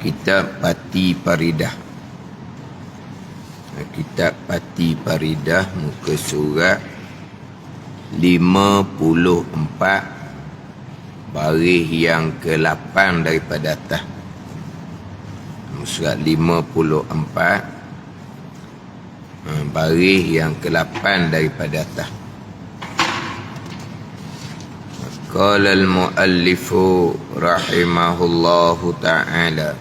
Kitab Pati Paridah. Kitab Pati Paridah, muka surat 54, baris yang ke-8 daripada atas. Surat 54, baris yang ke-8 daripada atas. Qala al-muallifu rahimahullahu ta'ala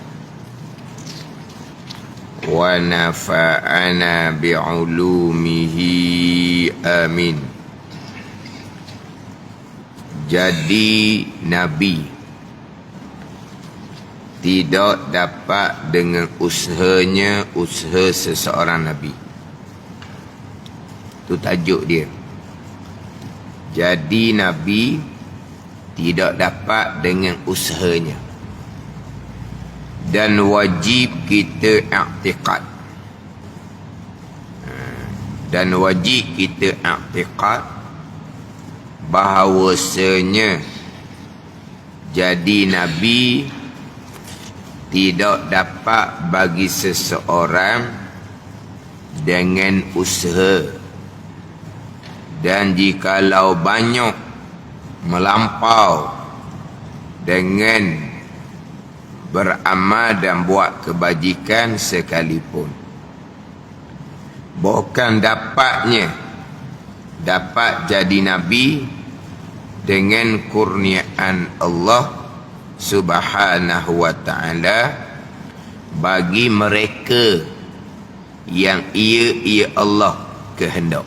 wa nafa'ana bi'ulumihi amin. Jadi Nabi tidak dapat dengan usahanya usaha seseorang Nabi. Itu tajuk dia. Jadi Nabi tidak dapat dengan usahanya. Dan wajib kita i'tiqad. Dan wajib kita i'tiqad bahawasanya jadi Nabi tidak dapat bagi seseorang dengan usaha. Dan jikalau banyak melampau dengan beramal dan buat kebajikan sekalipun, bukan dapat jadi Nabi dengan kurniaan Allah Subhanahu wa ta'ala bagi mereka yang ia Allah kehendak.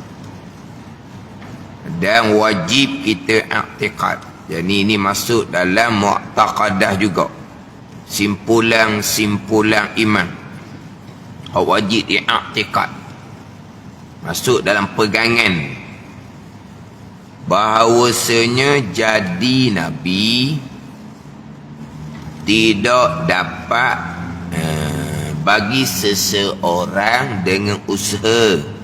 Dan wajib kita i'tiqad. Jadi ini masuk dalam mu'taqadah juga, simpulan iman. Wajib i'tiqad, masuk dalam pegangan bahawasanya jadi Nabi tidak dapat bagi seseorang dengan usaha.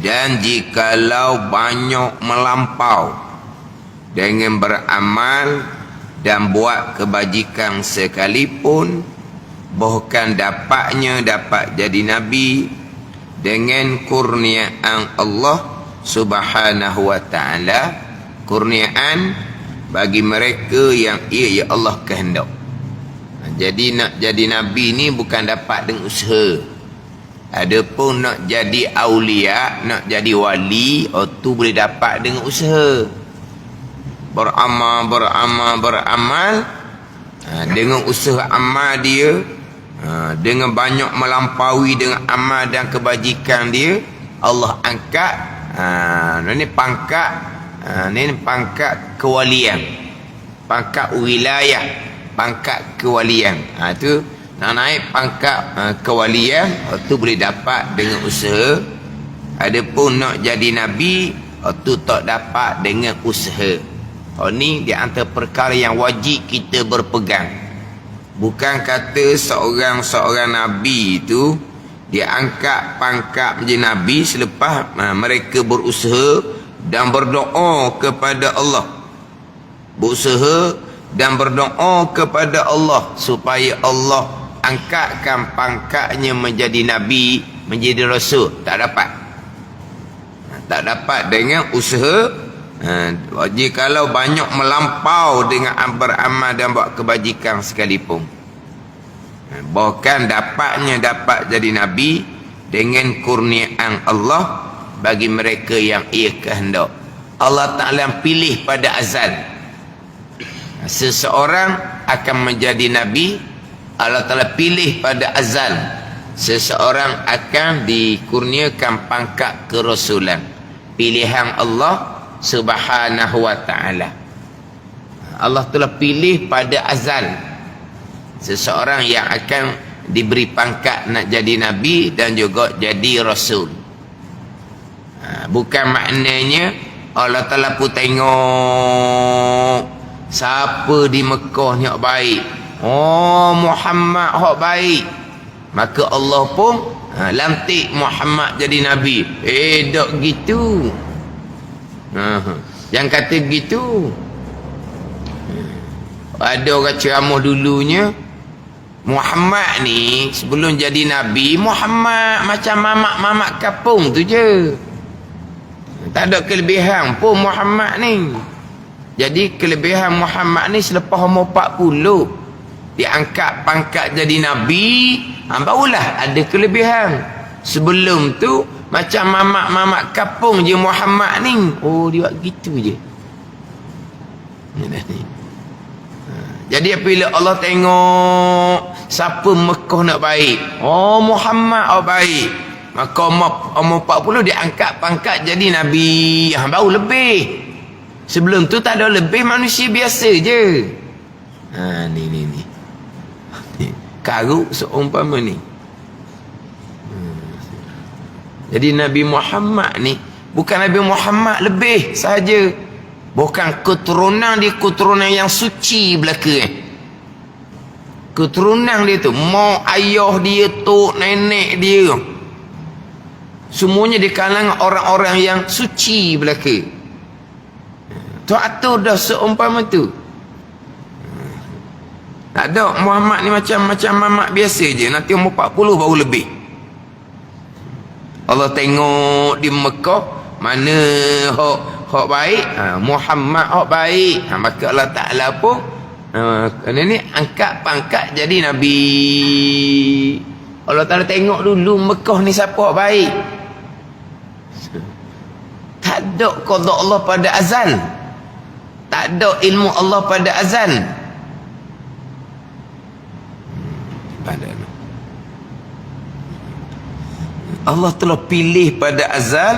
Dan jikalau banyak melampau dengan beramal dan buat kebajikan sekalipun, bukan dapat jadi Nabi dengan kurniaan Allah Subhanahu wa ta'ala, kurniaan bagi mereka yang ia Allah kehendak. Jadi nak jadi Nabi ni bukan dapat dengan usaha. Adapun nak jadi aulia, nak jadi wali, tu boleh dapat dengan usaha. Beramal, dengan usaha amal dia, dengan banyak melampaui dengan amal dan kebajikan dia, Allah angkat. Ini pangkat kewalian, pangkat wilayah, pangkat kewalian. Itu nak naik pangkat kewalian, itu boleh dapat dengan usaha. Adapun nak jadi Nabi, itu tak dapat dengan usaha. Ini di antara perkara yang wajib kita berpegang. Bukan kata seorang Nabi itu dia angkat pangkat menjadi Nabi selepas mereka berusaha dan berdoa kepada Allah. Berusaha dan berdoa kepada Allah supaya Allah angkatkan pangkatnya menjadi Nabi, menjadi Rasul. Tak dapat dengan usaha. Jikalau banyak melampau dengan beramal dan buat kebajikan sekalipun, bahkan dapat jadi Nabi dengan kurniaan Allah bagi mereka yang ia kehendak. Allah Ta'ala pilih pada azal seseorang akan menjadi Nabi. Allah Ta'ala pilih pada azal seseorang akan dikurniakan pangkat kerasulan. Pilihan Allah Subhanahu wa ta'ala. Allah Ta'ala pilih pada azal seseorang yang akan diberi pangkat nak jadi Nabi dan juga jadi Rasul. Bukan maknanya Allah Ta'ala pun tengok siapa di Mekah ni hak baik, Muhammad hak baik, maka Allah pun lantik Muhammad jadi Nabi. Tak gitu. Yang kata begitu, ada orang ceramah dulunya, Muhammad ni sebelum jadi Nabi, Muhammad macam mamak-mamak kapung tu je. Tak ada kelebihan pun Muhammad ni. Jadi kelebihan Muhammad ni selepas umur 40 diangkat pangkat jadi Nabi, barulah ada kelebihan. Sebelum tu macam mamak-mamak kapung je Muhammad ni. Oh, dia buat gitu je. Jadi apabila Allah tengok siapa Mekah nak baik, oh Muhammad baik, maka umur 40 dia angkat pangkat jadi Nabi. Baru lebih. Sebelum tu tak ada lebih, manusia biasa je. Ni karuk seumpama ni. Jadi Nabi Muhammad ni bukan Nabi Muhammad lebih sahaja. Bukan keturunan dia keturunan yang suci belaka. Keturunan dia tu, mak ayah dia, tok nenek dia, semuanya di kalangan orang-orang yang suci belaka. Tu atur dah seumpama tu. Tak ada Muhammad ni macam mamak biasa je. Nanti umur 40 baru lebih. Allah tengok di Mekah mana hak baik, Muhammad hak baik, maka Allah Ta'ala pun ni angkat pangkat jadi Nabi. Allah Ta'ala tengok dulu Mekah ni siapa hak baik. Tak ada qada Allah pada azal, tak ada ilmu Allah pada azal. Allah telah pilih pada azal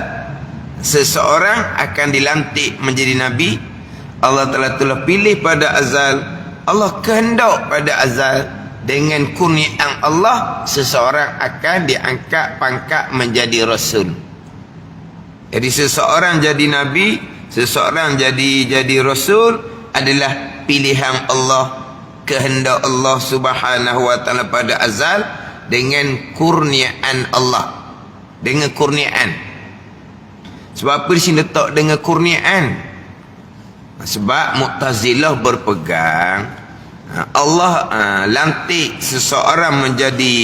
seseorang akan dilantik menjadi Nabi. Allah telah pilih pada azal, Allah kehendak pada azal dengan kurniaan Allah seseorang akan diangkat pangkat menjadi Rasul. Jadi seseorang jadi Nabi, seseorang jadi Rasul adalah pilihan Allah, kehendak Allah Subhanahu wa Ta'ala pada azal dengan kurniaan Allah. Dengan kurniaan. Sebab apa di sini letak dengan kurniaan? Sebab Mu'tazilah berpegang Allah lantik seseorang menjadi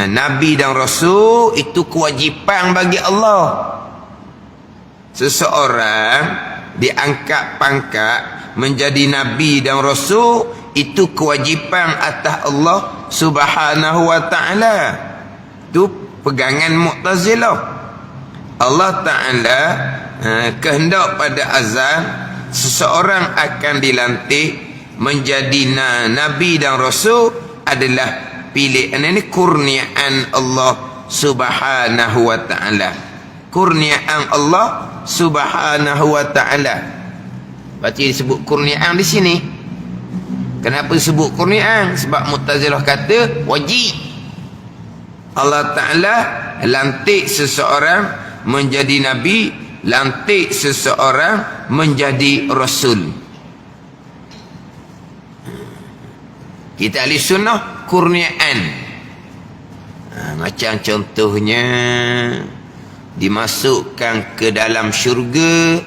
Nabi dan Rasul, itu kewajipan bagi Allah. Seseorang diangkat pangkat menjadi Nabi dan Rasul, itu kewajipan atas Allah Subhanahu wa Ta'ala. Itu pegangan Mu'tazilah. Allah Ta'ala kehendak pada azal seseorang akan dilantik menjadi Nabi dan Rasul adalah pilihan, ini kurniaan Allah Subhanahu wa Ta'ala. Kurniaan Allah Subhanahu wa Ta'ala. Baca disebut kurniaan di sini. Kenapa disebut kurniaan? Sebab Mu'tazilah kata wajib. Allah Ta'ala lantik seseorang menjadi Nabi, lantik seseorang menjadi Rasul. Kita ahli sunnah kurniaan. Macam contohnya dimasukkan ke dalam syurga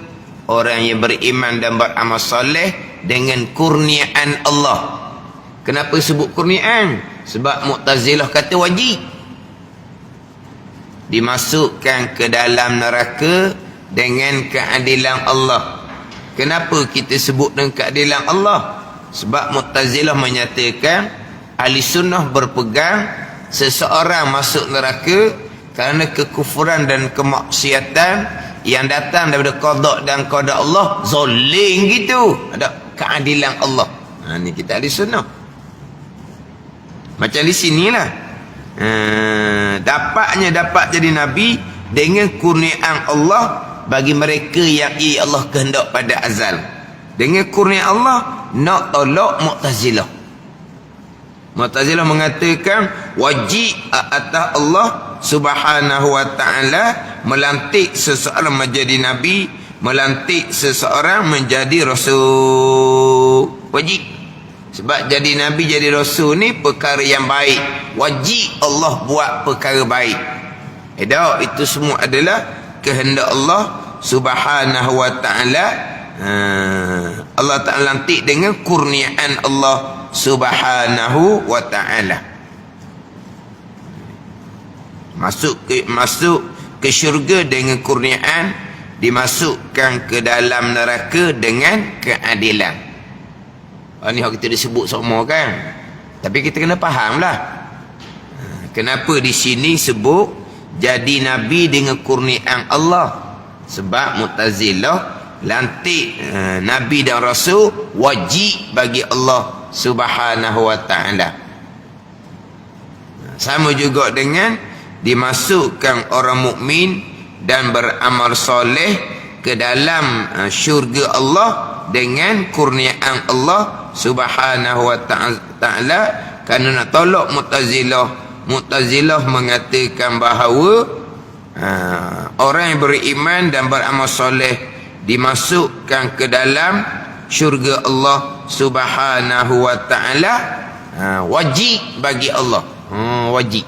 orang yang beriman dan beramal soleh dengan kurniaan Allah. Kenapa sebut kurniaan? Sebab Mu'tazilah kata wajib. Dimasukkan ke dalam neraka dengan keadilan Allah. Kenapa kita sebut dengan keadilan Allah? Sebab Mu'tazilah menyatakan ahli sunnah berpegang seseorang masuk neraka kerana kekufuran dan kemaksiatan yang datang daripada qada dan qada Allah, zalim gitu. Ada keadilan Allah. Ni kita ahli sunnah. Macam di sinilah. Dapat jadi Nabi dengan kurniaan Allah bagi mereka yang Allah kehendak pada azal. Dengan kurniaan Allah nak tolak Mu'tazilah. Mu'tazilah mengatakan wajib atas Allah Subhanahu wa Ta'ala melantik seseorang menjadi Nabi, melantik seseorang menjadi Rasul. Wajib. Sebab jadi Nabi, jadi Rasul ni perkara yang baik. Wajib Allah buat perkara baik. Itu semua adalah kehendak Allah Subhanahu wa Ta'ala. Allah Ta'ala lantik dengan kurniaan Allah Subhanahu wa Ta'ala. Masuk ke syurga dengan kurniaan, dimasukkan ke dalam neraka dengan keadilan. Ini yang kita disebut semua kan. Tapi kita kena faham lah, kenapa di sini sebut jadi Nabi dengan kurniaan Allah. Sebab Mu'tazilah lantik Nabi dan Rasul wajib bagi Allah Subhanahu wa Ta'ala. Sama juga dengan dimasukkan orang mukmin dan beramal soleh ke dalam syurga Allah dengan kurniaan Allah Subhanahu wa Ta'ala. Kerana nak tolak Mu'tazilah mengatakan bahawa orang yang beriman dan beramal soleh dimasukkan ke dalam syurga Allah Subhanahu wa Ta'ala, wajib bagi Allah. Wajib.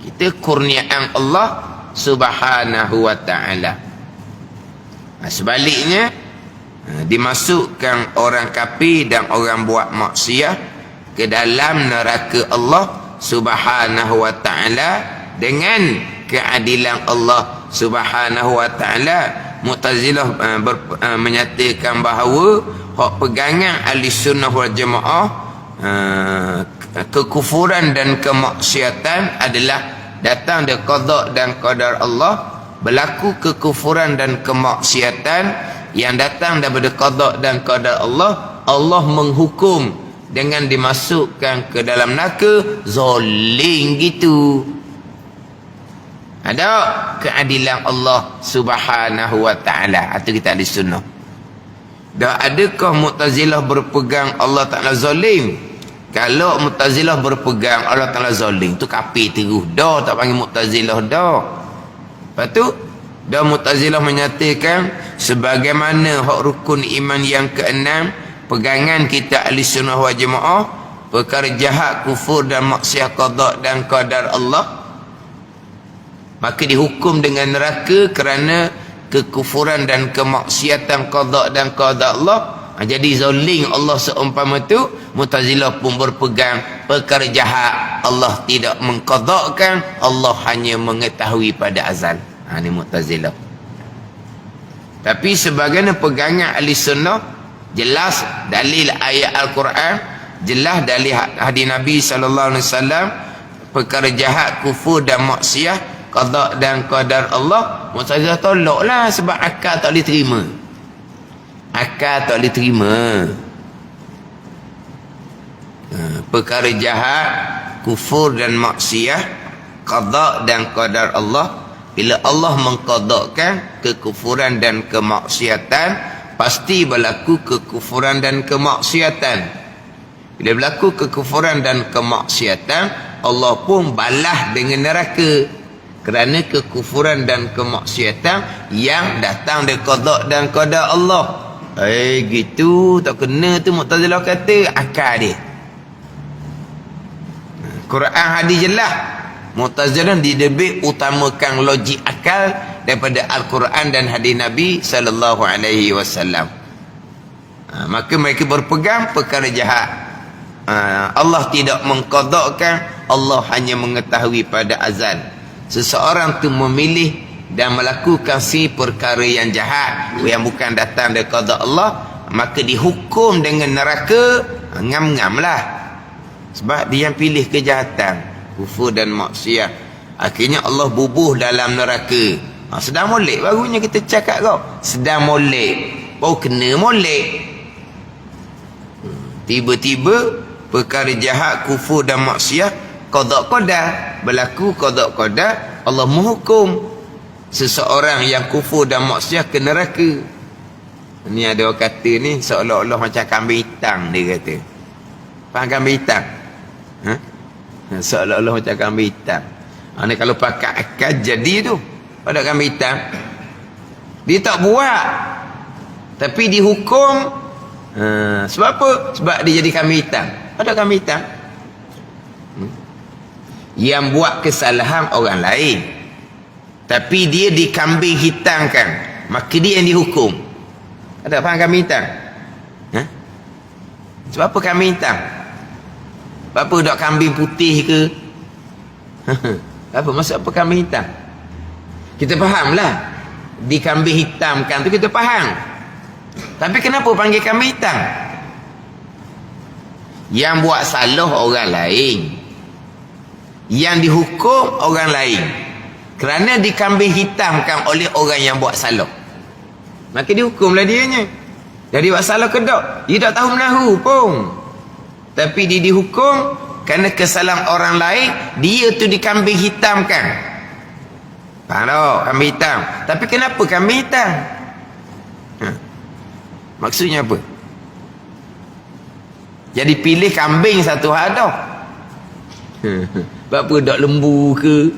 Kita kurniaan Allah Subhanahu wa Ta'ala. Sebaliknya, dimasukkan orang kafir dan orang buat maksiat ke dalam neraka Allah Subhanahu wa Ta'ala dengan keadilan Allah Subhanahu wa Ta'ala. Mu'tazilah menyatakan bahawa hak pegangan ahli sunnah wal jamaah, kekufuran dan kemaksiatan adalah datang dari qada dan qadar Allah. Berlaku kekufuran dan kemaksiatan yang datang daripada qada dan qadar Allah, Allah menghukum dengan dimasukkan ke dalam neraka. Zalim gitu. Ada keadilan Allah Subhanahu wa Ta'ala. Itu kita ahli sunnah. Dan adakah Mu'tazilah berpegang Allah Ta'ala zalim? Kalau Mu'tazilah berpegang Allah Ta'ala zalim, tu kafir terus. Dah tak panggil Mu'tazilah dah. Lepas tu, dah Mu'tazilah menyatakan sebagaimana hak rukun iman yang keenam, pegangan kita ahli sunnah wal jamaah, perkara jahat, kufur dan maksiat qada dan qadar Allah, maka dihukum dengan neraka kerana kekufuran dan kemaksiatan qada dan qadar Allah. Jadi zalim Allah seumpama tu. Mu'tazilah pun berpegang perkara jahat Allah tidak mengqadakkan, Allah hanya mengetahui pada azal. Ini Mu'tazilah. Tapi sebagaimana pegangan ahli sunnah, jelas dalil ayat Al-Quran, jelas dalil hadis Nabi SAW, perkara jahat, kufur dan maksiat, qada dan qadar Allah. Mu'tazilah tolaklah sebab akal tak boleh terima. Akal tak boleh terima. Perkara jahat, kufur dan maksiat, qada dan qadar Allah. Bila Allah mengqadakkan kekufuran dan kemaksiatan, pasti berlaku kekufuran dan kemaksiatan. Bila berlaku kekufuran dan kemaksiatan, Allah pun balas dengan neraka. Kerana kekufuran dan kemaksiatan yang datang dari qada dan qadar Allah. Gitu tak kena tu. Mu'tazilah kata akal dia. Quran hadis jelas. Mu'tazilah lebih utamakan logik akal daripada Al-Quran dan hadis Nabi sallallahu alaihi wasallam. Maka mereka berpegang perkara jahat. Allah tidak mengqadakkan, Allah hanya mengetahui pada azal. Seseorang tu memilih dan melakukan si perkara yang jahat yang bukan datang dari qada Allah, maka dihukum dengan neraka. Ngam-ngam lah. Sebab dia yang pilih kejahatan, kufur dan maksiat. Akhirnya Allah bubuh dalam neraka. Sedang molek barunya kita cakap kau. Sedang molek, baru kena molek. Tiba-tiba perkara jahat, kufur dan maksiat, qada-qadar berlaku. Qada-qadar Allah menghukum seseorang yang kufur dan maksiat ke neraka. Ni ada orang kata ni seolah-olah macam kambing hitam, dia kata. Faham kambing hitam? Seolah-olah macam kambing hitam. Ni kalau pakai akal jadi tu pada kambing hitam. Dia tak buat, tapi dihukum. Sebab apa? Sebab dia jadi kambing hitam. Pada kambing hitam yang buat kesalahan orang lain, tapi dia dikambing hitamkan, maka dia yang dihukum. Ada faham kambing hitam? Ha? Sebab apa kambing hitam? Sebab apa dok kambing putih ke? Apa maksud apa kambing hitam? Kita fahamlah. Di kambing hitam kan tu kita faham. Tapi kenapa panggil kambing hitam? Yang buat salah orang lain, yang dihukum orang lain, kerana dikambing hitamkan oleh orang yang buat salah, maka dihukumlah dianya. Jadi buat salah ke tak? Dia tak tahu menahu pun, tapi dia dihukum kerana kesalahan orang lain. Dia tu dikambing hitamkan. Faham tak? Kambing hitam. Tapi kenapa kambing hitam? Maksudnya apa? Jadi pilih kambing satu hal dah. Sebab apa dak lembu ke?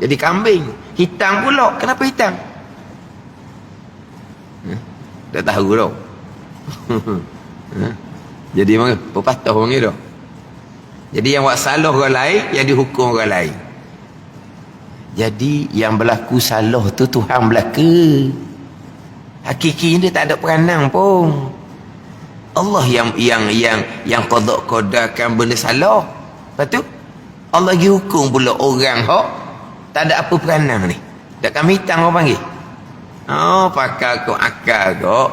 Jadi kambing. Hitam pula. Kenapa hitam? Tak tahu dah. Jadi mana? Pepatah panggil dah. Jadi yang buat salah orang lain, yang dihukum orang lain. Jadi yang berlaku salah tu Tuhan belaka. Hakiki dia tak ada peranan pun. Allah yang qada-qadakan benda salah. Lepas tu Allah lagi hukum pula orang hok tak ada apa peranan ni. Tak kami hitam orang panggil. Oh, pakar kau akal kau.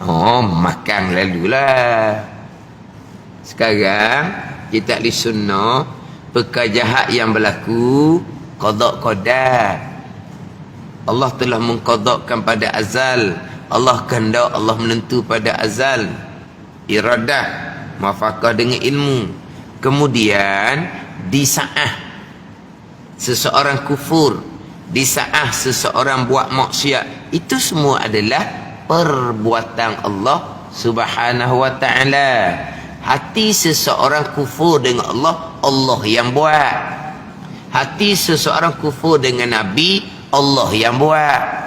Oh, makan lalulah. Sekarang kita ahli sunnah, perkara jahat yang berlaku qada-qada. Allah telah mengqadakan pada azal. Allah kehendak, Allah menentu pada azal. Iradah, muafakah dengan ilmu. Kemudian di saat seseorang kufur, di saat seseorang buat maksiat, itu semua adalah perbuatan Allah Subhanahu wa ta'ala. Hati seseorang kufur dengan Allah, Allah yang buat. Hati seseorang kufur dengan Nabi, Allah yang buat.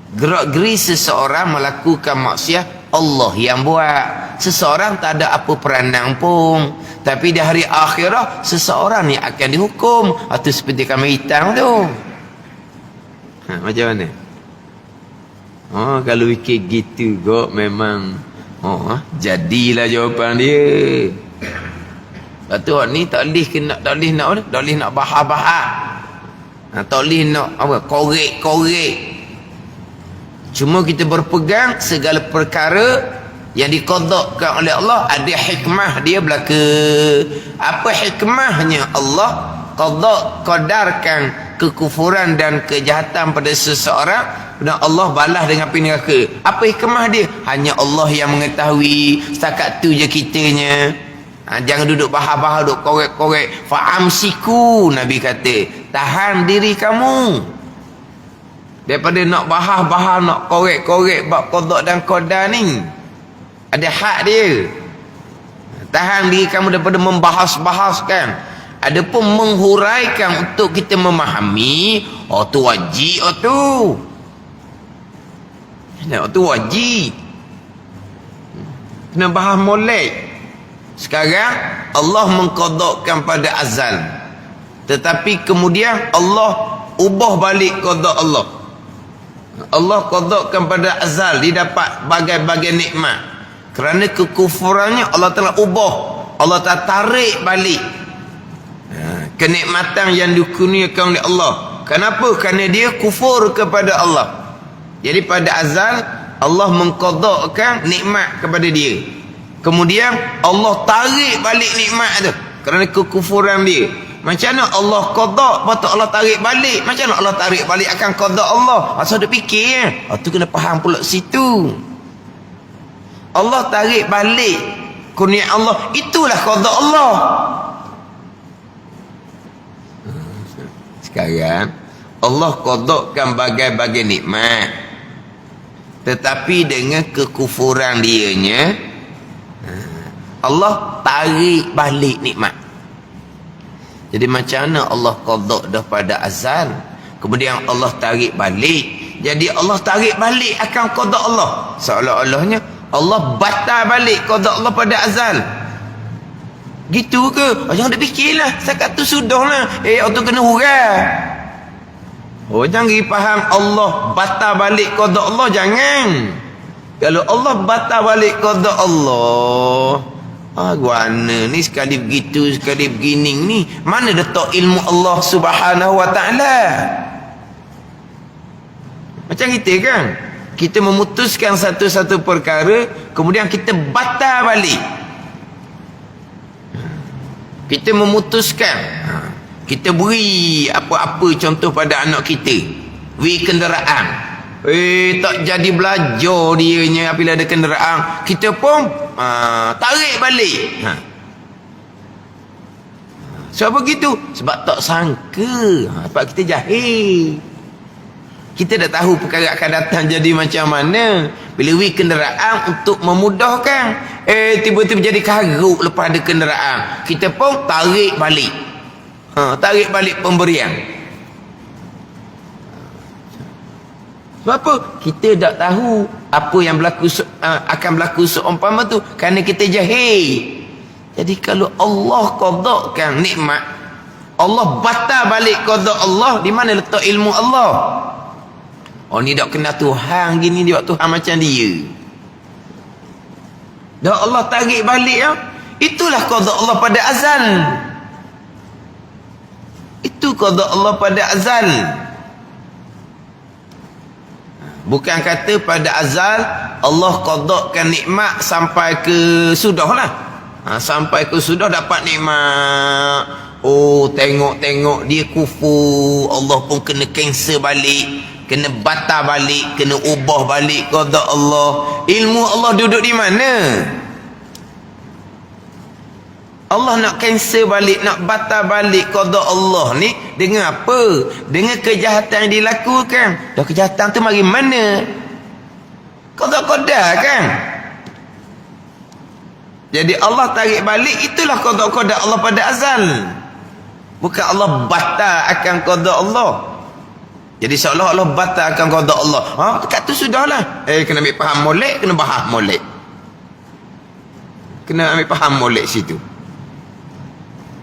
Gerak-geri seseorang melakukan maksiat, Allah yang buat. Seseorang tak ada apa peranan pun, tapi di hari akhirah seseorang ni akan dihukum. Itu seperti kami hitam tu. Macam mana? Kalau fikir gitu kok memang jadilah jawapan dia. Lepas tu ni tak boleh nak bahas-bahas. Tak boleh nak apa, korek-korek. Cuma kita berpegang segala perkara yang diqadakkan oleh Allah, ada hikmah dia belaka. Apa hikmahnya Allah qadarkan kekufuran dan kejahatan pada seseorang, dan Allah balas dengan api neraka? Apa hikmah dia? Hanya Allah yang mengetahui. Setakat tu je kitanya. Jangan duduk bahas-bahas, duduk korek-korek. Fa'amsiku, Nabi kata, tahan diri kamu daripada nak bahas-bahas, nak korek-korek bab qada dan qadar ni. Ada hak dia. Tahan diri kamu daripada membahas-bahaskan. Adapun menghuraikan untuk kita memahami, tu wajib, tu wajib. Kena bahas molek. Sekarang Allah mengqadakkan pada azal, tetapi kemudian Allah ubah balik qada Allah. Allah qadakkan pada azal, dia dapat bagai-bagai nikmat. Kerana kekufurannya Allah telah ubah, Allah telah tarik balik kenikmatan yang dikurniakan oleh Allah. Kenapa? Kerana dia kufur kepada Allah. Jadi pada azal Allah mengqadakkan nikmat kepada dia, kemudian Allah tarik balik nikmat tu kerana kekufuran dia. Macam mana Allah qada, patut Allah tarik balik? Macam mana Allah tarik balik akan qada Allah? Asal dia fikir tu kena faham pula situ. Allah tarik balik kurnia Allah, itulah qada Allah. Sekarang Allah qadakkan bagai-bagai nikmat, tetapi dengan kekufuran dianya Allah tarik balik nikmat. Jadi macam mana Allah qadak dah pada azal, kemudian Allah tarik balik. Jadi Allah tarik balik akan qadak Allah, seolah-olahnya Allah batal balik qadak Allah pada azal. Gitu ke? Jangan dia fikirlah, setakat tu sudahlah. Tu kena hurai. Jangan pergi faham Allah batal balik qadak Allah, jangan. Kalau Allah batal balik qada Allah, guana ni sekali begitu sekali begini ni, mana letak ilmu Allah Subhanahu wa taala? Macam kita kan, kita memutuskan satu-satu perkara, kemudian kita batal balik. Kita memutuskan, kita beri apa-apa contoh pada anak kita, beri kenderaan. Tak jadi belajar dianya apabila ada kenderaan, kita pun tarik balik. Sebab begitu? Sebab tak sangka, sebab kita jahil. Kita dah tahu perkara akan datang jadi macam mana. Bila beri kenderaan untuk memudahkan, tiba-tiba jadi karut lepas ada kenderaan, kita pun tarik balik. Tarik balik pemberian. Sebab apa? Kita tak tahu apa yang berlaku akan berlaku seumpama tu, kerana kita jahil. Jadi kalau Allah qadakan nikmat, Allah batal balik qada Allah, di mana letak ilmu Allah? Oh, ni tak kenal Tuhan gini, dia buat Tuhan macam dia. Dah Allah tarik balik ya. Itulah qada Allah pada azal. Itu qada Allah pada azal. Bukan kata pada azal Allah qadakan nikmat sampai ke sudahlah. Sampai ke sudah dapat nikmat. Tengok-tengok dia kufur, Allah pun kena cancel balik, kena batal balik, kena ubah balik qada Allah. Ilmu Allah duduk di mana? Allah nak cancel balik, nak batal balik qada Allah ni dengan apa? Dengan kejahatan yang dilakukan. Dah kejahatan tu mari mana? Qada-qada kan? Jadi Allah tarik balik, itulah qada-qada Allah pada azal. Bukan Allah batal akan qada Allah. Jadi seolah-olah batal akan qada Allah. Dekat tu sudahlah. Kena ambil faham molek, kena bahas molek. Kena ambil faham molek situ.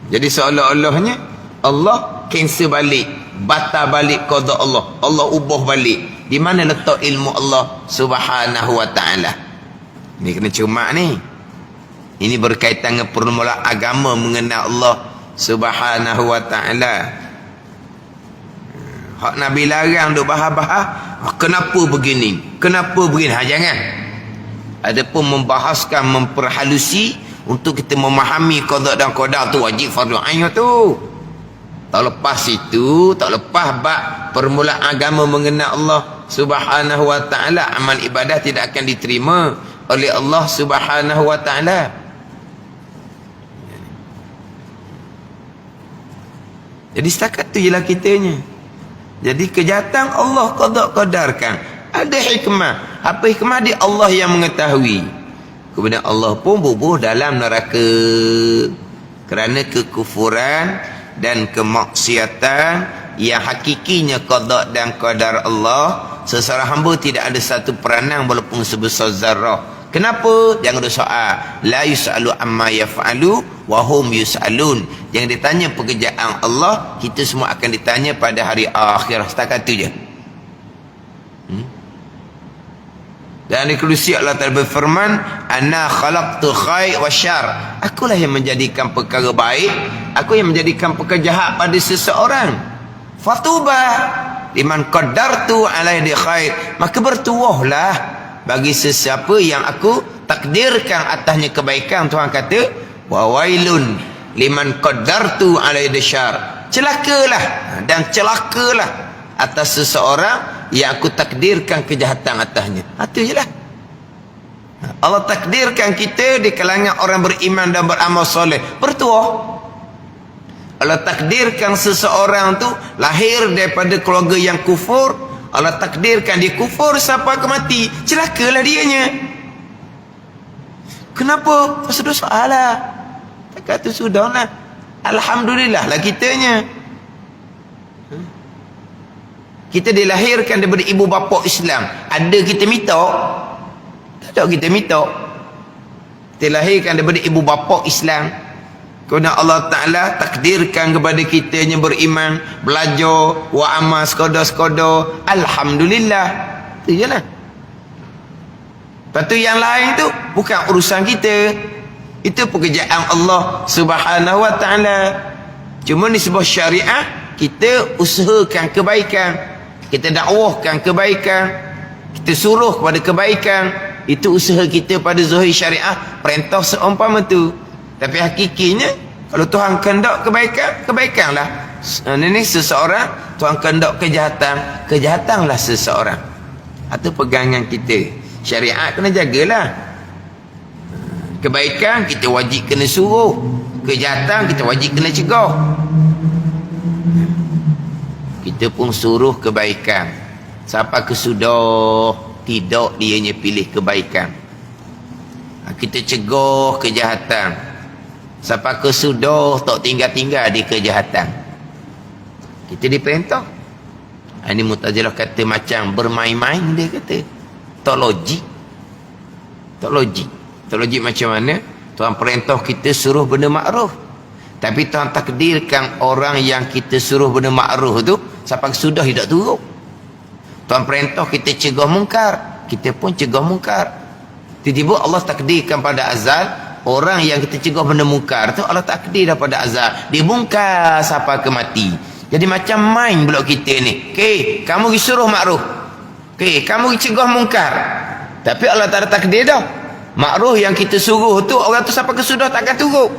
Jadi seolah-olahnya Allah cancel balik, batal balik qada Allah, Allah ubah balik. Di mana letak ilmu Allah Subhanahu wa taala? Ni kena cermat ni. Ini berkaitan dengan permulaan agama mengenal Allah Subhanahu wa taala. Hak Nabi larang duk bahas-bahas, kenapa begini? Kenapa begini? Jangan. Adapun membahaskan, memperhalusi untuk kita memahami qada dan qadar tu wajib fardu ain tu. Tak lepas itu, tak lepas bab permulaan agama mengenal Allah Subhanahu wa taala, amal ibadah tidak akan diterima oleh Allah Subhanahu wa taala. Jadi setakat tu jelah kitanya. Jadi kejahatan Allah qada-qadarkan. Ada hikmah. Apa hikmah dia? Allah yang mengetahui. Kemudian Allah pun bubuh dalam neraka kerana kekufuran dan kemaksiatan yang hakikinya qada dan qadar Allah. Seseorang hamba tidak ada satu peranan walaupun sebesar zarrah. Kenapa? Jangan ada soal. La yus'alu amma yaf'alu wa hum yus'alun. Jangan ditanya pekerjaan Allah, kita semua akan ditanya pada hari akhir. Setakat tu je. Dan di kursi Allah Ta'ala berfirman, ana khalaqtu khair wa syar. Akulah yang menjadikan perkara baik, aku yang menjadikan perkara jahat pada seseorang. Fatuba liman qaddartu alaihi khair. Maka bertuahlah bagi sesiapa yang aku takdirkan atasnya kebaikan. Tuhan kata, wa wailun liman qaddartu alaihi syar. Celakalah dan celakalah atas seseorang yang aku takdirkan kejahatan atasnya. Itu je lah. Allah takdirkan kita di kalangan orang beriman dan beramal soleh, bertuah. Allah takdirkan seseorang tu lahir daripada keluarga yang kufur, Allah takdirkan dia kufur sampai ke mati, celakalah dianya. Kenapa? Pasal dosa Allah. Tak kata sudahlah, alhamdulillah lah kitanya. Kita dilahirkan daripada ibu bapa Islam. Ada kita minta? Tak ada kita minta. Kita dilahirkan daripada ibu bapa Islam. Kerana Allah Ta'ala takdirkan kepada kita yang beriman, belajar, wa amal sekadar-sekadar. Alhamdulillah. Itu je lah. Lepas tu yang lain tu bukan urusan kita. Itu pekerjaan Allah Subhanahu wa ta'ala. Cuma ni sebuah syariah, kita usahakan kebaikan, kita dakwahkan kebaikan, kita suruh kepada kebaikan. Itu usaha kita pada zahir syariah, perintah seumpama tu. Tapi hakikinya, kalau Tuhan kehendak kebaikan, kebaikanlah. Ini seseorang, Tuhan kehendak kejahatan, kejahatanlah seseorang. Itu pegangan kita. Syariat kena jagalah. Kebaikan kita wajib kena suruh, kejahatan kita wajib kena cegah. Kita pun suruh kebaikan. Siapa kesudah tidak dianya pilih kebaikan, kita cegah kejahatan. Siapa kesudah tak tinggal-tinggal di kejahatan, kita diperintah. Ini Mu'tazilah kata macam bermain-main. Dia kata tak logik. Tak logik. Tak logik macam mana? Tuhan perintah kita suruh benda makruf, tapi Tuhan takdirkan orang yang kita suruh benda makruf tu sampai sudah tidak turut. Tuhan perintah kita cegah mungkar, kita pun cegah mungkar. Tiba-tiba Allah takdirkan pada azal, orang yang kita cegah benda mungkar tu Allah takdir daripada azal, dia mungkar sampai ke mati. Jadi macam main pula kita ni. Okey, kamu disuruh makruf, okey, kamu cegah mungkar, tapi Allah tak ada takdir dah. Makruf yang kita suruh tu, orang tu sampai ke sudah takkan turut.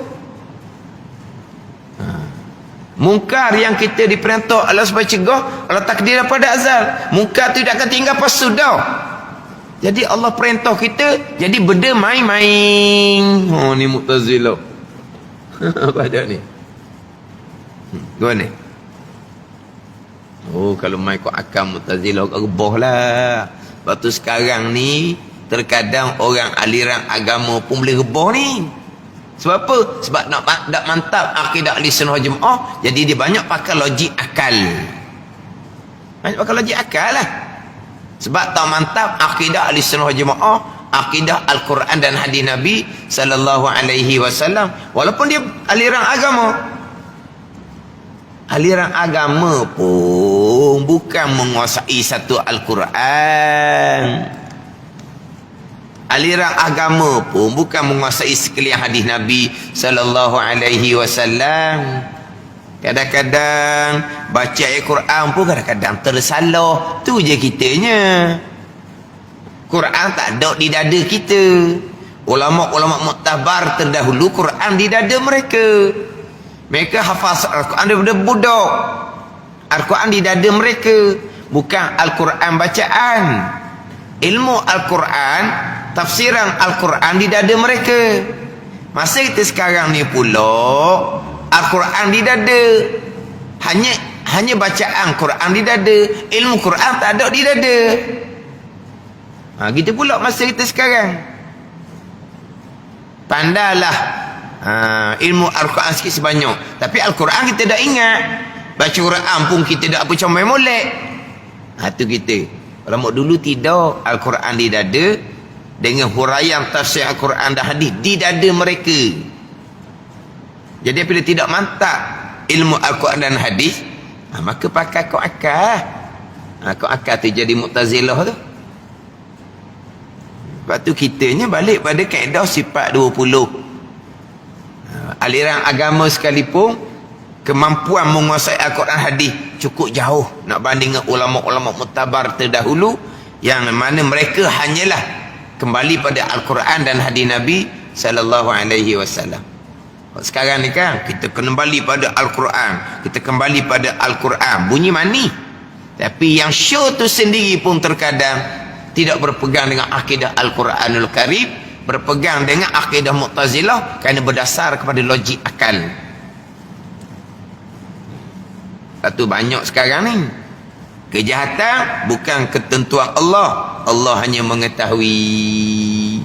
Mungkar yang kita diperintah Allah supaya cegah, Allah takdir daripada azal. Mungkar tu tidak akan tinggal pas sudah. Jadi Allah perintah kita jadi benda main-main. Oh, ni Mu'tazilah. Apa ada ni? Gua ni. Oh, kalau main kau akal Mu'tazilah kau rebah lah. Sebab tu sekarang ni terkadang orang aliran agama pun boleh rebah ni. Sebab apa? Sebab nak mantap akidah ahli sunnah jemaah, jadi dia banyak pakai logik akal. Banyak pakai logik akal lah. Sebab tak mantap akidah ahli sunnah jemaah, akidah Al-Quran dan hadis Nabi sallallahu alaihi wasallam. Walaupun dia aliran agama, aliran agama pun bukan menguasai satu Al-Quran. Aliran agama pun bukan menguasai sekalian hadis Nabi sallallahu alaihi wasallam. Kadang-kadang baca ayat Quran pun kadang-kadang tersalah. Tu je kitanya. Quran tak ada di dada kita. Ulama-ulama muktabar terdahulu Quran di dada mereka. Mereka hafaz Al-Quran daripada budak. Al-Quran di dada mereka, bukan Al-Quran bacaan. Ilmu Al-Quran, tafsiran Al-Quran di dada mereka. Masa kita sekarang ni pula Al-Quran di dada, hanya bacaan Quran di dada, ilmu Quran tak ada di dada. Gitu pula masa kita sekarang. Pandailah ilmu Al-Quran sikit sebanyak, tapi Al-Quran kita dah ingat. Baca Quran pun kita dah apa comel molek. Tu kita. Kalau dulu tidak, Al-Quran di dada dengan huraian tafsir Al-Quran dan hadis di dada mereka. Jadi apabila tidak mantap ilmu Al-Quran dan hadis, maka pakai kau akal. Kau akal tu jadi Mu'tazilah tu. Sebab tu kitanya balik pada kaedah sifat 20. Aliran agama sekalipun, kemampuan menguasai Al-Quran hadis cukup jauh nak banding dengan ulama-ulama muktabar terdahulu, yang mana mereka hanyalah kembali pada Al-Quran dan hadis Nabi sallallahu alaihi wasallam. Sekarang ni kan kita kembali pada Al-Quran, kita kembali pada Al-Quran bunyi mani, tapi yang show tu sendiri pun terkadang tidak berpegang dengan akidah Al-Quranul Karim, berpegang dengan akidah Mu'tazilah kerana berdasar kepada logik akal. Satu banyak sekarang ni kejahatan bukan ketentuan Allah, Allah hanya mengetahui.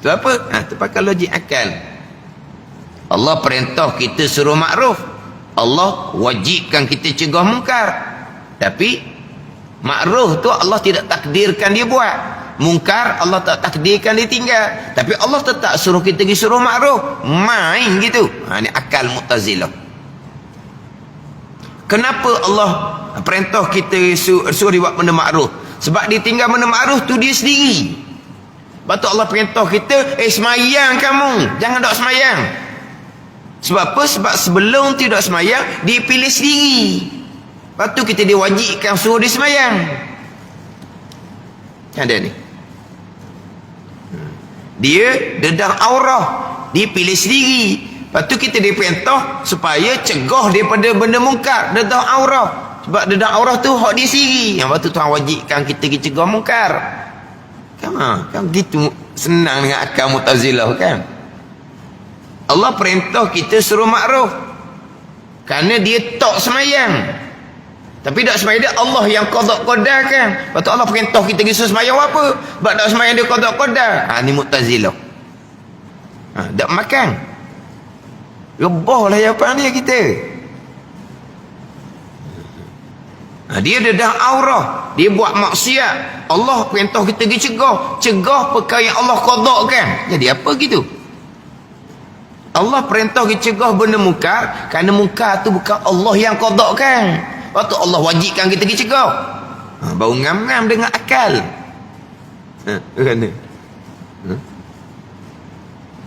Tu apa? Tu pakai logik akal. Allah perintah kita suruh makruf, Allah wajibkan kita cegah mungkar. Tapi makruf tu Allah tidak takdirkan dia buat, mungkar Allah tak takdirkan dia tinggal, tapi Allah tetap suruh kita pergi suruh makruf. Main gitu. Ni akal Mu'tazilah. Kenapa Allah perintah kita suruh buat benda makruf? Sebab dia tinggal benda makruf tu dia sendiri. Lepas tu Allah perintah kita, semayang kamu, jangan dok semayang. Sebab apa? Sebab sebelum tidak semayang, dia pilih sendiri. Lepas tu kita diwajibkan suruh dia semayang. Ada ni. Dia dedah aurah, dia pilih sendiri. Lepas tu kita diperintah supaya cegah daripada benda mungkar, dedah aurah. Sebab dedah aurah tu hak dia sendiri. Yang lepas tu Tuhan wajibkan kita cegah mungkar. Kan gitu senang dengan akal Mu'tazilah kan. Allah perintah kita suruh makruf kerana dia tak semayang. Tapi tak semayang dia Allah yang qada qadarkan. Lepas tu Allah perintah kita suruh semayang apa? Sebab tak semayang dia qada qadar. Ni Mu'tazilah. Tak makan. Rebahlah jawapan dia kita. Dia dedah aurah, dia buat maksiat, Allah perintah kita pergi cegah perkara yang Allah qadakan. Jadi apa gitu? Allah perintah kita cegah benda mungkar kerana mungkar tu bukan Allah yang qadakan. Lepas tu Allah wajibkan kita pergi cegah. Baru ngam-ngam dengan akal. Kerana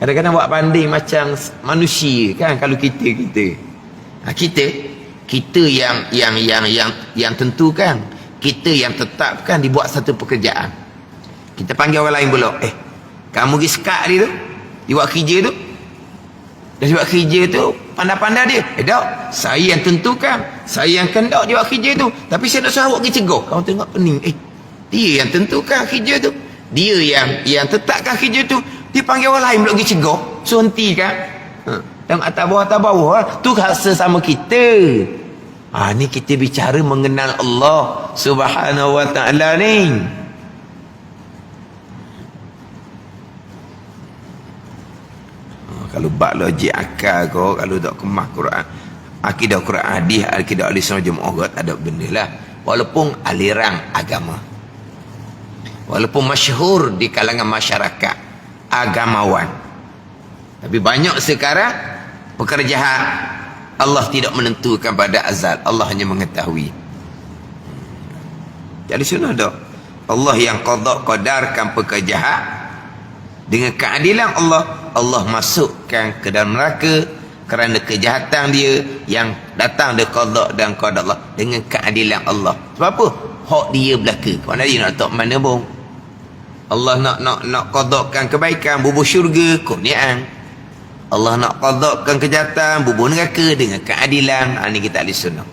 kadang-kadang buat pandai macam manusia kan. Kalau kita yang tentukan, kita yang tetapkan dibuat satu pekerjaan. Kita panggil orang lain pula, kamu pergi sekat dia tu, dia buat kerja tu. Dah buat kerja tu, pandai-pandai dia. Tak, saya yang tentukan, saya yang kendak dia buat kerja tu. Tapi saya nak suruh awak pergi cegah. Kamu tengok pening, dia yang tentukan kerja tu, dia yang tetapkan kerja tu. Dia panggil orang lain pula pergi cegah, suruh hentikan. Tengok atas bawah tu rasa sama kita. Ni kita bicara mengenal Allah Subhanahu wa ta'ala ni. Kalau bak logik akal kau, kalau tak kemah Quran, akidah Quran hadis, akidah ahli sunnah jemaah, tak ada benda lah. Walaupun aliran agama, walaupun masyhur di kalangan masyarakat agamawan, tapi banyak sekarang perkara jahat Allah tidak menentukan pada azal, Allah hanya mengetahui. Jadi sunnah tak? Allah yang qada qadarkan perkara jahat dengan keadilan Allah masukkan ke dalam neraka kerana kejahatan dia yang datang dari qada dan qadar Allah dengan keadilan Allah. Sebab apa? Hak dia belaka. Mana dia nak tak mana bong? Allah nak qadakan kebaikan, bubur syurga, kurniaan. Allah nak qadakan kejahatan, bubur neraka dengan keadilan. Ini kita ahli sunnah.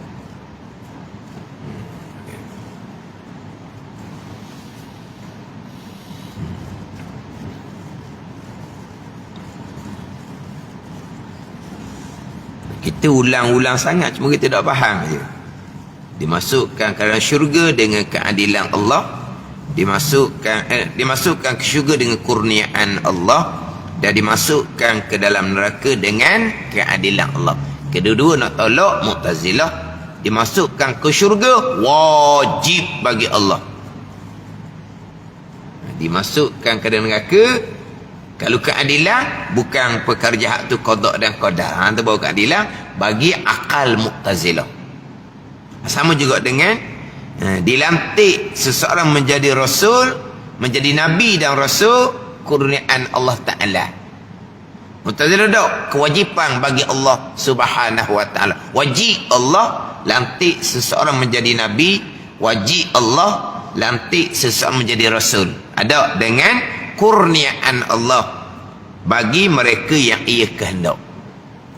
Kita ulang-ulang sangat, cuma kita tak faham je. Dimasukkan ke dalam syurga dengan keadilan Allah, dimasukkan ke syurga dengan kurniaan Allah, dan dimasukkan ke dalam neraka dengan keadilan Allah. Kedua-dua nak tolak Mu'tazilah. Dimasukkan ke syurga wajib bagi Allah, dimasukkan ke dalam neraka kalau keadilan bukan perkara jahat tu qada dan qadar. Tu baru keadilan bagi akal Mu'tazilah. Sama juga dengan dilantik seseorang menjadi rasul, menjadi nabi dan rasul, kurniaan Allah Ta'ala. Mu'tazilah tak, kewajipan bagi Allah Subhanahu wa ta'ala. Wajib Allah lantik seseorang menjadi nabi, wajib Allah lantik seseorang menjadi rasul. Ada dengan kurniaan Allah bagi mereka yang ia kehendak.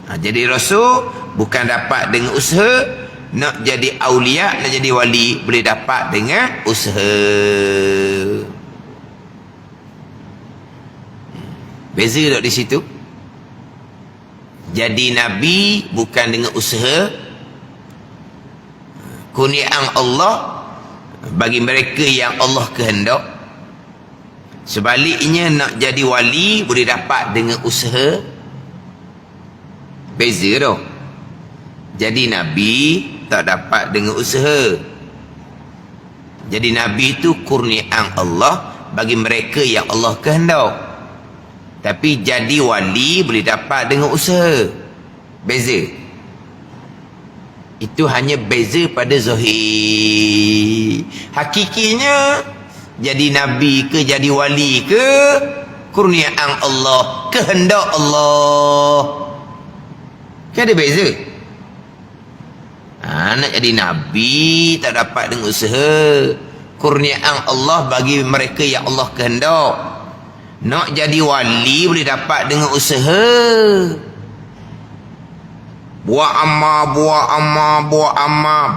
Jadi rasul bukan dapat dengan usaha. Nak jadi aulia, nak jadi wali, boleh dapat dengan usaha. Beza tak di situ? Jadi nabi bukan dengan usaha. Kurniaan Allah bagi mereka yang Allah kehendak. Sebaliknya nak jadi wali boleh dapat dengan usaha. Beza tau. Jadi nabi tak dapat dengan usaha. Jadi nabi itu kurniaan Allah bagi mereka yang Allah kehendak. Tapi jadi wali boleh dapat dengan usaha. Beza. Itu hanya beza pada zahir. Hakikinya jadi nabi ke, jadi wali ke, kurniaan Allah, kehendak Allah. Kan ada beza. Nak jadi nabi tak dapat dengan usaha, kurniaan Allah bagi mereka yang Allah kehendak. Nak jadi wali boleh dapat dengan usaha. Buat amal,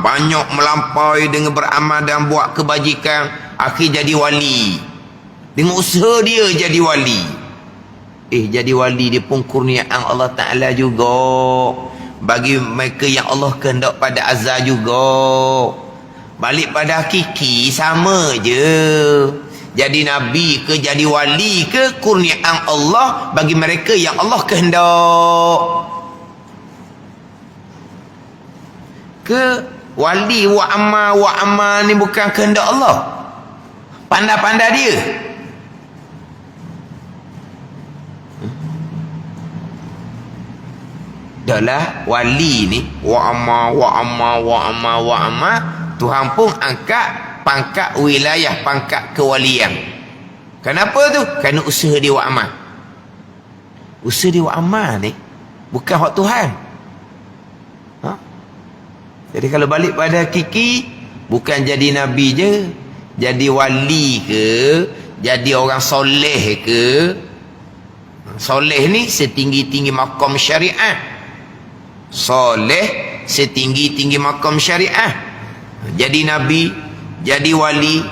banyak melampaui dengan beramal dan buat kebajikan, akhir jadi wali. Dengan usaha dia jadi wali. Jadi wali dia pun kurniaan Allah Ta'ala juga, bagi mereka yang Allah kehendak pada azal juga. Balik pada hakiki sama je. Jadi nabi ke, jadi wali ke, kurniaan Allah bagi mereka yang Allah kehendak. Ke wali wa amma ni bukan kehendak Allah, pandai-pandai dia. Dahlah wali ni wa amma Tuhan pun angkat pangkat wilayah, pangkat kewalian. Kenapa tu? Kerana usaha dia wa amma. Usaha dia wa amma ni bukan hak Tuhan. Jadi kalau balik pada hakiki, bukan jadi nabi je, jadi wali ke, jadi orang soleh ke. Soleh ni setinggi-tinggi makam syariah. Soleh setinggi-tinggi makam syariah. Jadi nabi, jadi wali,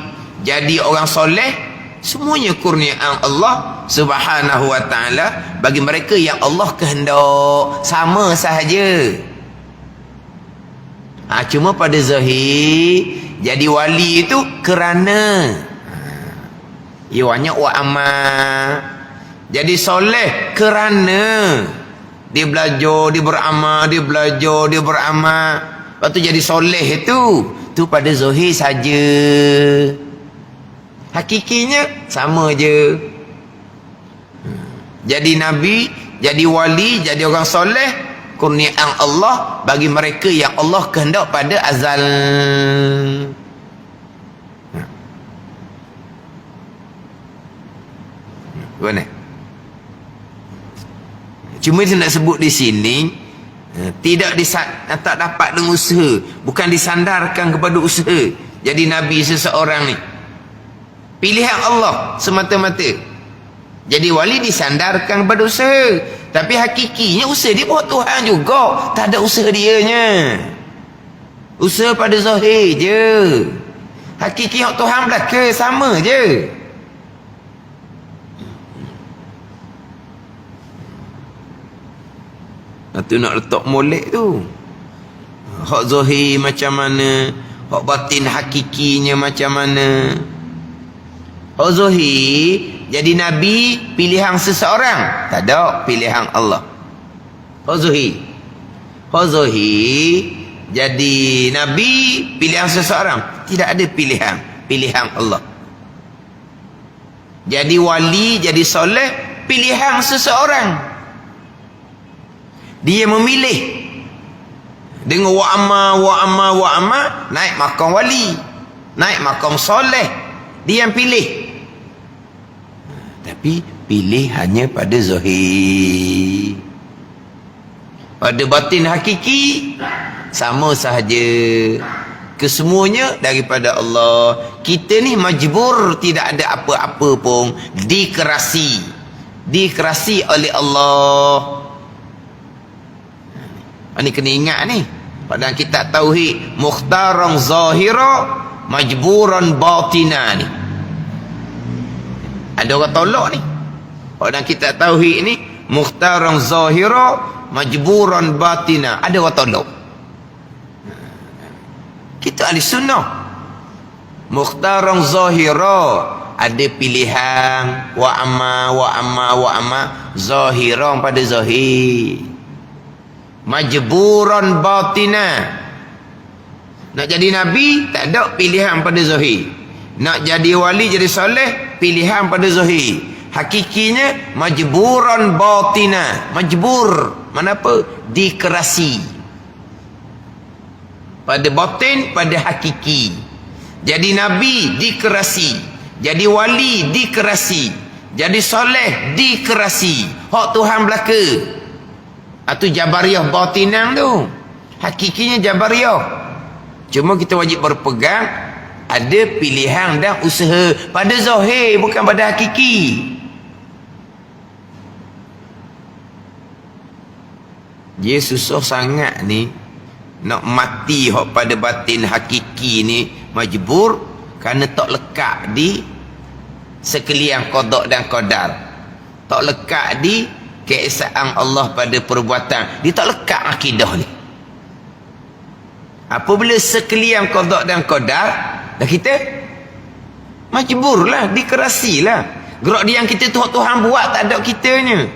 jadi orang soleh, semuanya kurniaan Allah Subhanahu wa ta'ala bagi mereka yang Allah kehendak. Sama sahaja. Cuma pada zahir jadi wali itu kerana ianya wa amal. Jadi soleh kerana dia belajar, dia beramal, dia belajar, dia beramal. Lepas tu jadi soleh itu pada zahir saja. Hakikinya sama je. Jadi nabi, jadi wali, jadi orang soleh, kurniaan Allah bagi mereka yang Allah kehendak pada azal. Mana? Cuma dia nak sebut di sini, tak dapat dengan usaha, bukan disandarkan kepada usaha. Jadi nabi seseorang ni pilihan Allah semata-mata. Jadi wali disandarkan kepada usaha, tapi hakikinya usaha dia buat Tuhan juga. Tak ada usaha dianya. Usaha pada zahir je. Hakiki hak Tuhan belaka sama je. Tu nak letak molek tu. Hak zahir macam mana, hak batin hakikinya macam mana. Hak zahir jadi nabi pilihan seseorang, tak ada pilihan Allah. Hak zahir jadi nabi pilihan seseorang, tidak ada pilihan Allah. Jadi wali, jadi soleh, pilihan seseorang. Dia memilih dengan wa amma naik makam wali, naik makam soleh. Dia yang pilih. Tapi pilih hanya pada zahir. Pada batin hakiki sama sahaja. Kesemuanya daripada Allah. Kita ni majbur, tidak ada apa-apa pun, dikerasi oleh Allah. Ini kena ingat ni. Pada kitab tauhid, mukhtaran zahira, majburan batina ni. Ada orang tolak ni. Pada kitab tauhid ni, mukhtaran zahira, majburan batina. Ada orang tolak. Kita ahli sunnah. Mukhtaran zahira, ada pilihan wa amma zahiran pada zahir. Majburan batina. Nak jadi nabi tak ada pilihan pada zahir. Nak jadi wali, jadi soleh, pilihan pada zahir. Hakikinya majburan batina. Majbur mana apa? Dikerasi pada batin, pada hakiki. Jadi nabi dikerasi, Jadi wali dikerasi, jadi soleh dikerasi. Hak Tuhan belaka. Itu Jabariyah batinang tu. Hakikinya Jabariyah. Cuma kita wajib berpegang ada pilihan dan usaha pada zahir, bukan pada hakiki. Dia susah sangat ni nak mati hak pada batin hakiki ni, majbur kerana tak lekat di sekalian qada dan qadar. Tak lekat di keesaan Allah pada perbuatan. Dia tak lekat akidah ni. Apabila sekalian qada dan qadar, dah kita majburlah, dikerasilah. Gerak dia yang kita tu hak Tuhan buat, tak ada kitanya.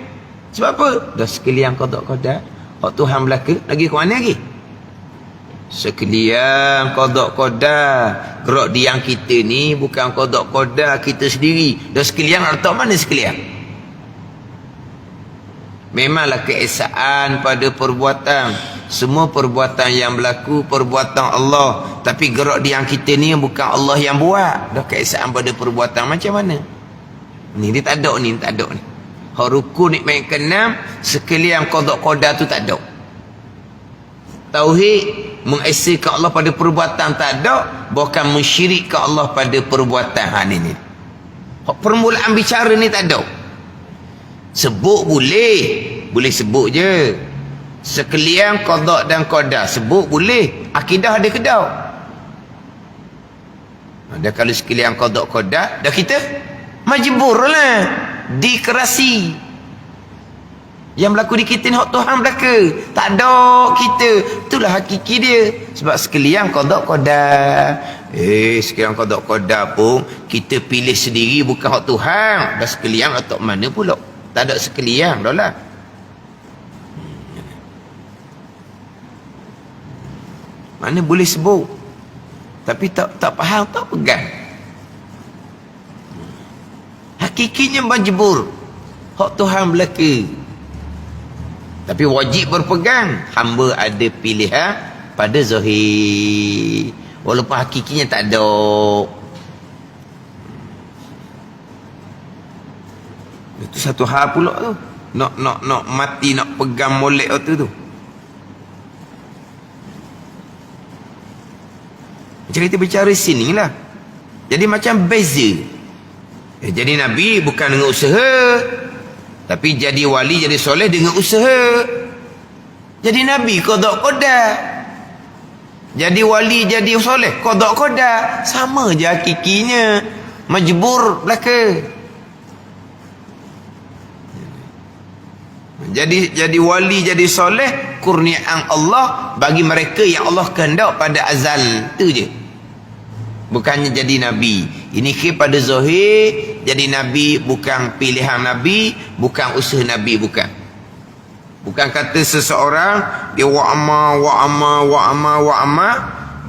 Sebab apa? Dah sekalian qada qadar, hak Tuhan belaka, lagi ke mana lagi? Sekalian qada qadar, gerak dia yang kita ni bukan qada qadar kita sendiri. Dah sekalian nak letak mana sekalian? Memanglah keesaan pada perbuatan. Semua perbuatan yang berlaku perbuatan Allah, tapi gerak dia yang kita ni bukan Allah yang buat. Dah keesaan pada perbuatan macam mana? Ni dia tak ada ni, tak ada ni. Hak rukun nikmat keenam sekalian qada qadar tu tak ada. Tauhid mengesahkan Allah pada perbuatan tak ada, bahkan mensyirikkan Allah pada perbuatan. Ni. Hak permulaan bicara ni tak ada. Sebut boleh sebut je. Sekalian qada dan qadar sebut boleh, akidah ada ke tak? Ada kalau sekalian qada qadar dah kita majburlah, dikerasi. Yang berlaku di kita ni hak Tuhan belaka, tak ada kita. Itulah hakiki dia. Sebab sekalian qada qadar, sekalian qada qadar pun kita pilih sendiri, bukan hak Tuhan. Dah sekalian letak mana pula? Tak ada sekalian dah lah. Mana boleh sebut, tapi tak faham, tak pegang. Hakikinya majbur, hak Tuhan belaka. Tapi wajib berpegang. Hamba ada pilihan pada zahir, walaupun hakikinya tak ada. Itu satu hal pula tu. Nak mati, nak pegang molek tu. Macam kita bicara sini lah. Jadi macam beza. Jadi Nabi bukan dengan usaha, tapi jadi wali, jadi soleh dengan usaha. Jadi Nabi qada qadar, jadi wali, jadi soleh qada qadar. Sama je hakikinya. Majbur belaka. Jadi wali, jadi soleh kurniaan Allah bagi mereka yang Allah kehendak pada azal. Itu je. Bukannya jadi Nabi. Ini pada zahir jadi Nabi, bukan pilihan Nabi, bukan usaha Nabi, bukan. Bukan kata seseorang dia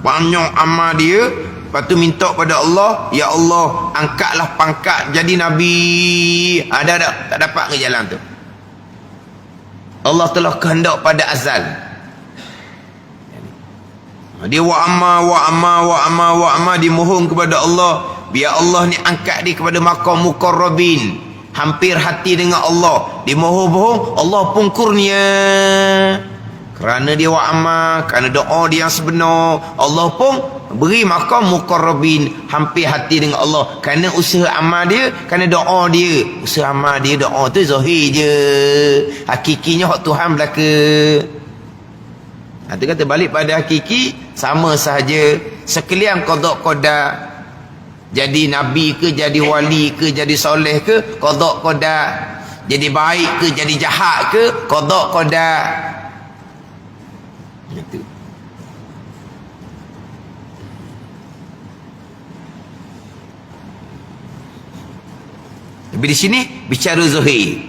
banyak amal dia, lepas tu minta pada Allah, ya Allah angkatlah pangkat jadi Nabi. Ada tak dapat ke jalan tu? Allah telah kehendak pada azal. Dia wa amma dimohon kepada Allah, biar Allah ni angkat dia kepada maqam muqarrabin, hampir hati dengan Allah. Dia mohon-mohon, Allah pun kurnia. Kerana dia wa amma, kerana doa dia yang sebenar, Allah pun beri maqam muqarrabin, hampir hati dengan Allah. Kerana usaha amal dia, kerana doa dia. Usaha amal dia, doa tu zahir je. Hakikinya hak Tuhan belaka. Nanti kata balik pada hakiki, sama sahaja. Sekalian qada qadar, jadi Nabi ke, jadi wali ke, jadi soleh ke, qada qadar. Jadi baik ke, jadi jahat ke, qada qadar. Itu. Tapi di sini bicara zahir.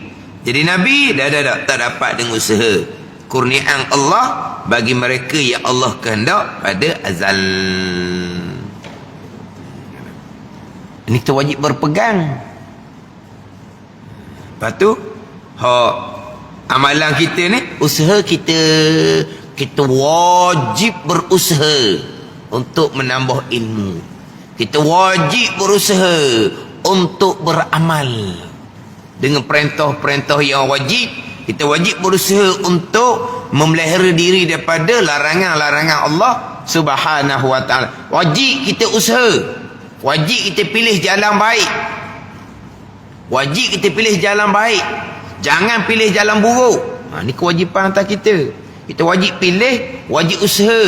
Jadi Nabi dah tak dapat dengan usaha. Kurniaan Allah bagi mereka yang Allah kehendak pada azal. Ini kita wajib berpegang. Lepas tu amalan kita ni, usaha kita wajib berusaha untuk menambah ilmu. Kita wajib berusaha untuk beramal dengan perintah-perintah yang wajib. Kita wajib berusaha untuk memelihara diri daripada larangan-larangan Allah Subhanahu wa ta'ala. Wajib kita usaha. Wajib kita pilih jalan baik. Wajib kita pilih jalan baik. Jangan pilih jalan buruk. Ini kewajipan atas kita. Kita wajib pilih, wajib usaha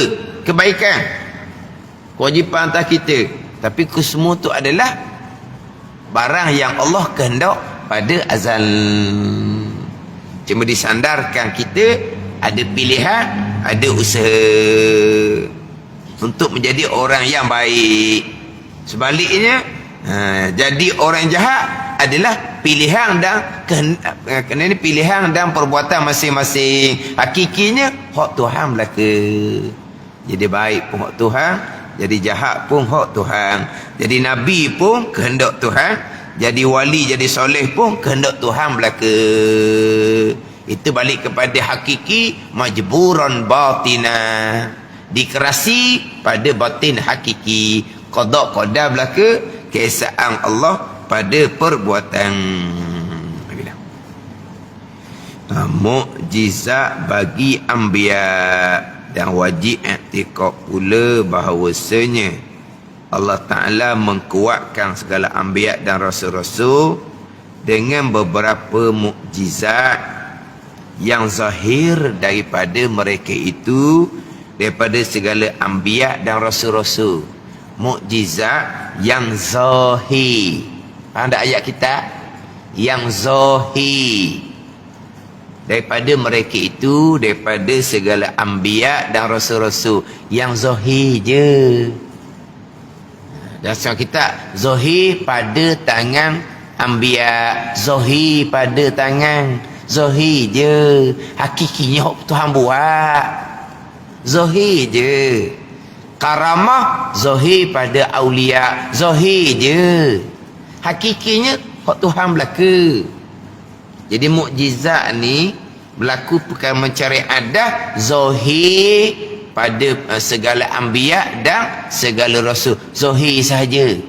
kebaikan. Kewajipan atas kita. Tapi kesemua tu adalah barang yang Allah kehendak pada azal. Cuma disandarkan kita ada pilihan, ada usaha untuk menjadi orang yang baik. Sebaliknya, jadi orang jahat adalah pilihan dan pilihan dan perbuatan masing-masing. Hakikinya hak Tuhan belaka. Jadi baik pun hak Tuhan, jadi jahat pun hak Tuhan. Jadi nabi pun kehendak Tuhan, jadi wali, jadi soleh pun kehendak Tuhan belaka. Itu balik kepada hakiki majburan batina. Dikerasi pada batin hakiki. Qada qada belaka keesaan Allah pada perbuatan. Mukjizat bagi anbiya, dan wajib i'tiqad pula bahawasanya Allah Ta'ala mengkuatkan segala anbiya dan rasul-rasul dengan beberapa mukjizat yang zahir daripada mereka itu, daripada segala anbiya dan rasul-rasul. Mukjizat yang zahir. Faham tak ayat kita? Yang zahir daripada mereka itu, daripada segala anbiya dan rasul-rasul. Yang zahir je. Dasar kita zahir pada tangan anbiya, zahir pada tangan, zahir je. Hakikinya Tuhan buat, zahir je. Karamah zahir pada aulia, zahir je. Hakikinya hak Tuhan belaka. Jadi mukjizat ni berlaku perkara mencari adah zahir pada segala anbiya dan segala rasul. Zahir sahaja.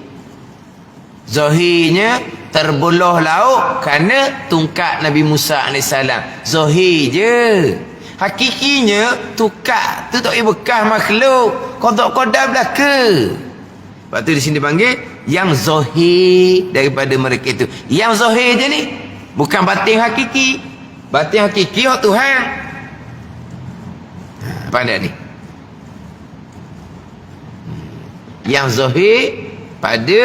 Zahirnya terbelah laut kerana tungkat Nabi Musa AS. Zahir je. Hakikinya tukar tu tak boleh bekas makhluk. Qada-qada belaka. Lepas tu di sini panggil yang zahir daripada mereka itu. Yang zahir je ni bukan batin hakiki. Batin hakiki hak Tuhan. Pandai ni. Yang zahir pada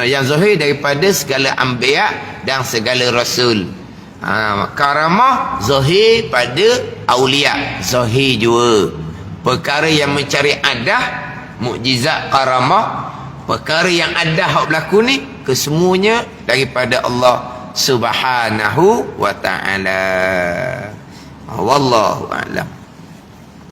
yang zahir daripada segala anbiya dan segala rasul. Karamah zahir pada aulia, zahir juga. Perkara yang mencari adah, mukjizat karamah, perkara yang adah hak berlaku ni kesemuanya daripada Allah Subhanahu wa ta'ala. Wallahu a'lam.